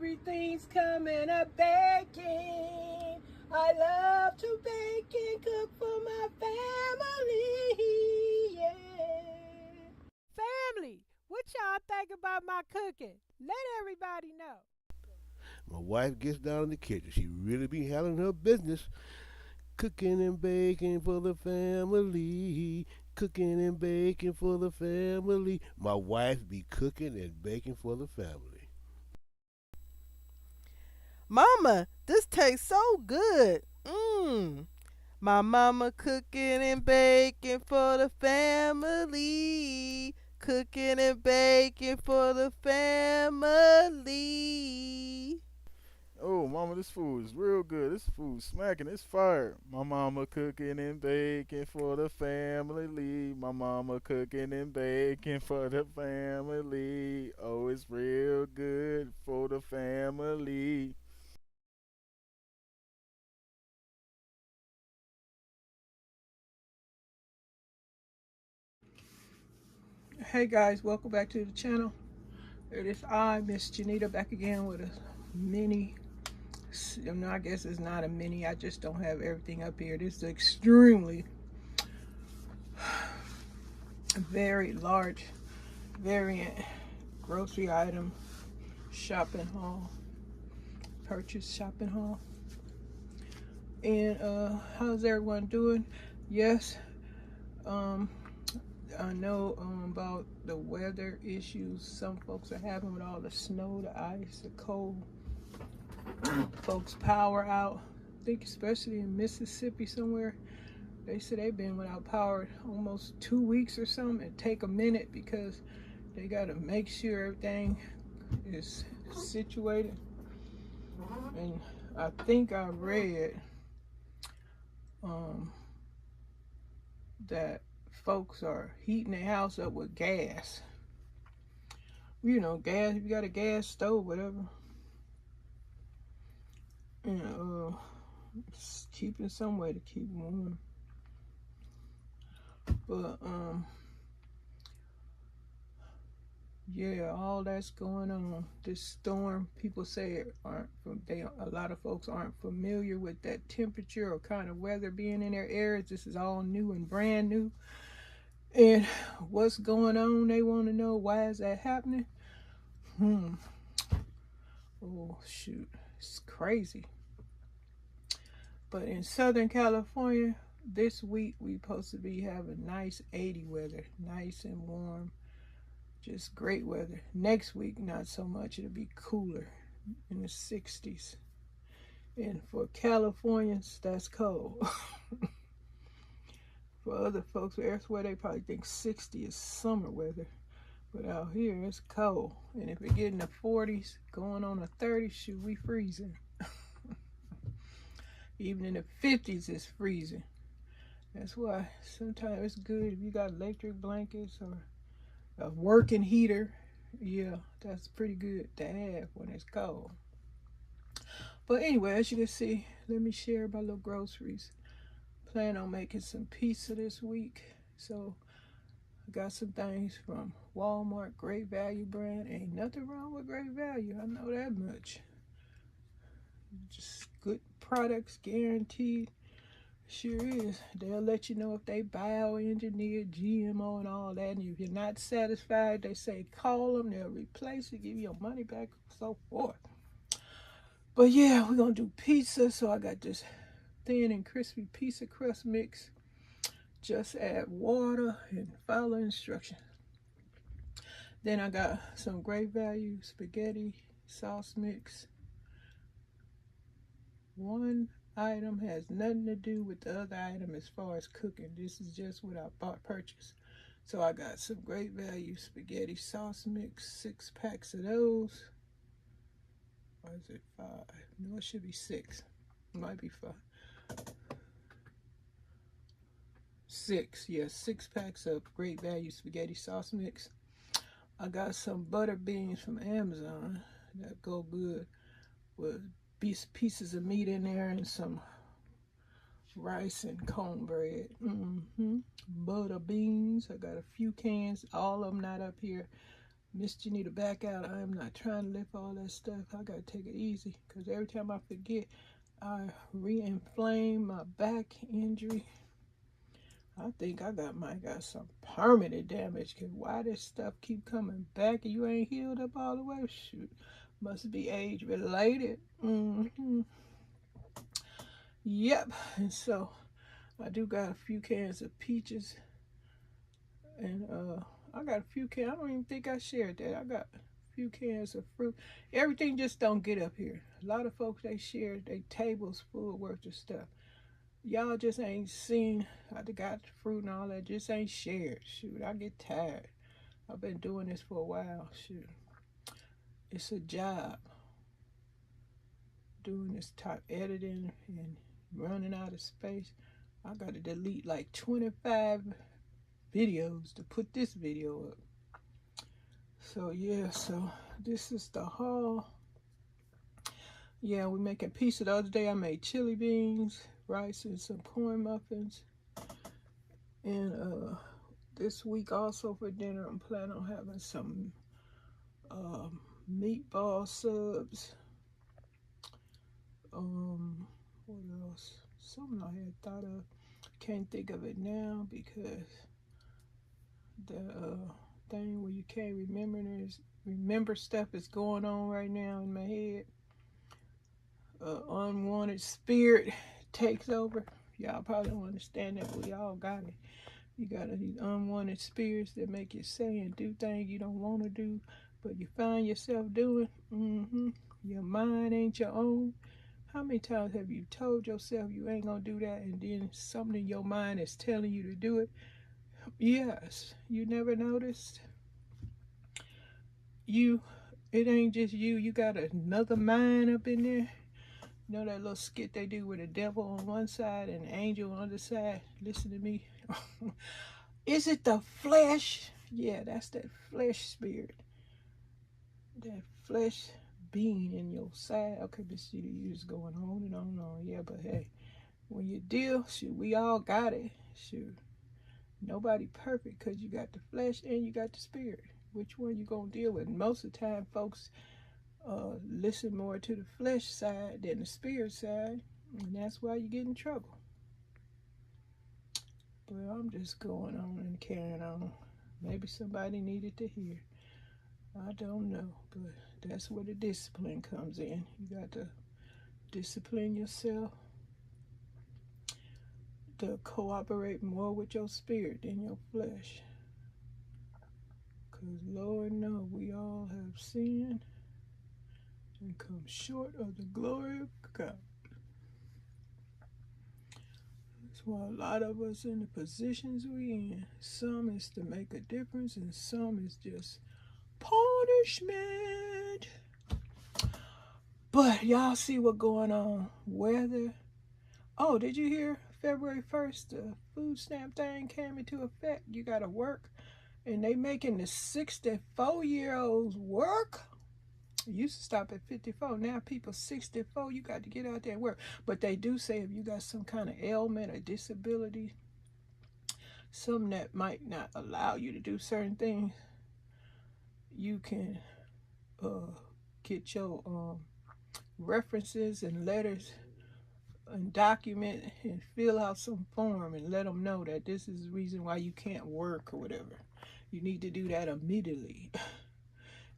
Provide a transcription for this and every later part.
Everything's coming up baking. I love to bake and cook for my family. Yeah. Family, what y'all think about my cooking? Let everybody know. My wife gets down in the kitchen. She really be handling her business. Cooking and baking for the family. Cooking and baking for the family. My wife be cooking and baking for the family. Mama, this tastes so good. Mmm. My mama cooking and baking for the family. Cooking and baking for the family. Oh, mama, this food is real good. This food smacking. It's fire. My mama cooking and baking for the family. My mama cooking and baking for the family. Oh, it's real good for the family. Hey guys, welcome back to the channel. It is I, Miss Janita, back again with a mini. No, I guess it's not a mini. I just don't have everything up here. This is extremely very large variant grocery item shopping haul, purchase shopping haul. And how's everyone doing? Yes, I know about the weather issues some folks are having with all the snow, the ice, the cold. Folks power out. I think especially in Mississippi somewhere, they said they've been without power almost 2 weeks or something. It take a minute because they got to make sure everything is situated. And I think I read that folks are heating their house up with gas. You know, gas, if you got a gas stove, whatever. And keeping some way to keep warm. But yeah, all that's going on. This storm, people say a lot of folks aren't familiar with that temperature or kind of weather being in their areas. This is all new and brand new. And what's going on? They want to know, why is that happening? Oh shoot, it's crazy. But in Southern California, this week we supposed to be having nice 80 weather, nice and warm, just great weather. Next week, not so much. It'll be cooler, in the 60s. And for Californians, that's cold. For other folks elsewhere, they probably think 60 is summer weather. But out here, it's cold. And if it get in the 40s, going on the 30s, shoot, we freezing. Even in the 50s, it's freezing. That's why sometimes it's good if you got electric blankets or a working heater. Yeah, that's pretty good to have when it's cold. But anyway, as you can see, let me share my little groceries. Plan on making some pizza this week. So I got some things from Walmart, Great Value brand. Ain't nothing wrong with Great Value, I know that much. Just good products, guaranteed. Sure is. They'll let you know if they bioengineered, GMO, and all that. And if you're not satisfied, they say call them. They'll replace it, give you your money back, so forth. But yeah, we're gonna do pizza. So I got this thin and crispy pizza crust mix. Just add water and follow instructions. Then I got some Great Value spaghetti sauce mix. One item has nothing to do with the other item as far as cooking. This is just what I purchased. So I got some Great Value spaghetti sauce mix, 6 packs of those. Or is it 5? No, it should be 6. It might be 5. 6, yes, 6 packs of Great Value spaghetti sauce mix. I got some butter beans from Amazon that go good with pieces of meat in there and some rice and cornbread. Butter beans, I got a few cans, all of them not up here. Miss Janita, back out. I am not trying to lift all that stuff. I gotta take it easy because every time I forget, I re-inflame my back injury. I think might got some permanent damage. Cause why this stuff keep coming back and you ain't healed up all the way? Shoot, must be age related. Yep. And so I do got a few cans of peaches, and I got a few cans. I don't even think I shared that. I got a few cans of fruit. Everything just don't get up here. A lot of folks, they share their tables full worth of stuff. Y'all just ain't seen. I got the fruit and all that. Just ain't shared. Shoot, I get tired. I've been doing this for a while. Shoot, it's a job doing this type editing and running out of space. I got to delete like 25 videos to put this video up. So yeah, so this is the haul. Yeah, we're making pizza. The other day I made chili beans, rice, and some corn muffins. And this week also for dinner I'm planning on having some meatball subs. What else? Something I had thought of. Can't think of it now because the thing where you can't remember stuff is going on right now in my head. Unwanted spirit takes over. Y'all probably don't understand that, but we all got it. You got these unwanted spirits that make you say and do things you don't want to do, but you find yourself doing. Your mind ain't your own. How many times have you told yourself you ain't gonna do that, and then something in your mind is telling you to do it? Yes, you never noticed. It ain't just you. You got another mind up in there. You know that little skit they do with the devil on one side and the angel on the other side? Listen to me. Is it the flesh? Yeah, that's that flesh spirit. That flesh being in your side. Okay, but see, you just going on and on and on. Yeah, but hey, when you deal, shoot, we all got it. Shoot, nobody perfect because you got the flesh and you got the spirit. Which one you gonna deal with? Most of the time, folks listen more to the flesh side than the spirit side, and that's why you get in trouble. But I'm just going on and carrying on. Maybe somebody needed to hear. I don't know, but that's where the discipline comes in. You got to discipline yourself to cooperate more with your spirit than your flesh. Because Lord knows we all have sinned and come short of the glory of God. That's why a lot of us in the positions we in, some is to make a difference and some is just punishment. But y'all see what's going on. Weather. Oh, did you hear February 1st the food stamp thing came into effect? You gotta work, and they making the 64-year-olds work. It used to stop at 54. Now people 64, you got to get out there and work. But they do say if you got some kind of ailment or disability, something that might not allow you to do certain things, you can get your references and letters and document and fill out some form and let them know that this is the reason why you can't work or whatever. You need to do that immediately.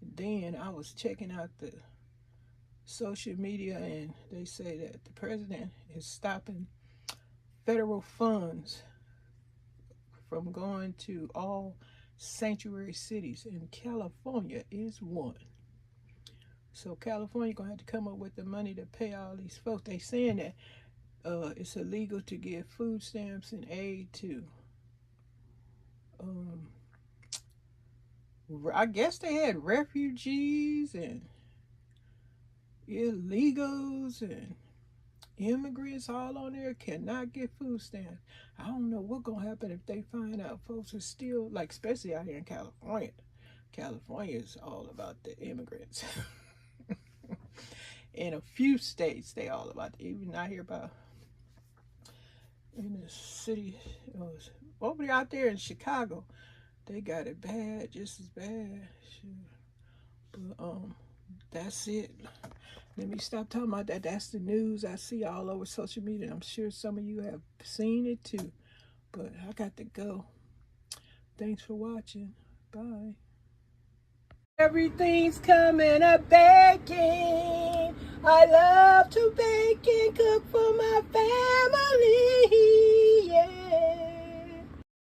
Then I was checking out the social media, and they say that the president is stopping federal funds from going to all sanctuary cities, and California is one. So California gonna have to come up with the money to pay all these folks. They saying that it's illegal to give food stamps and aid to I guess they had refugees and illegals and immigrants all on there cannot get food stamps. I don't know what's gonna happen if they find out folks are still, like, especially out here in California. California is all about the immigrants. In a few states, they all about it. Even I hear about in the city over out there in Chicago. They got it bad, just as bad. Shoot. But that's it. Let me stop talking about that. That's the news I see all over social media. I'm sure some of you have seen it too. But I got to go. Thanks for watching. Bye. Everything's coming up baking. I love to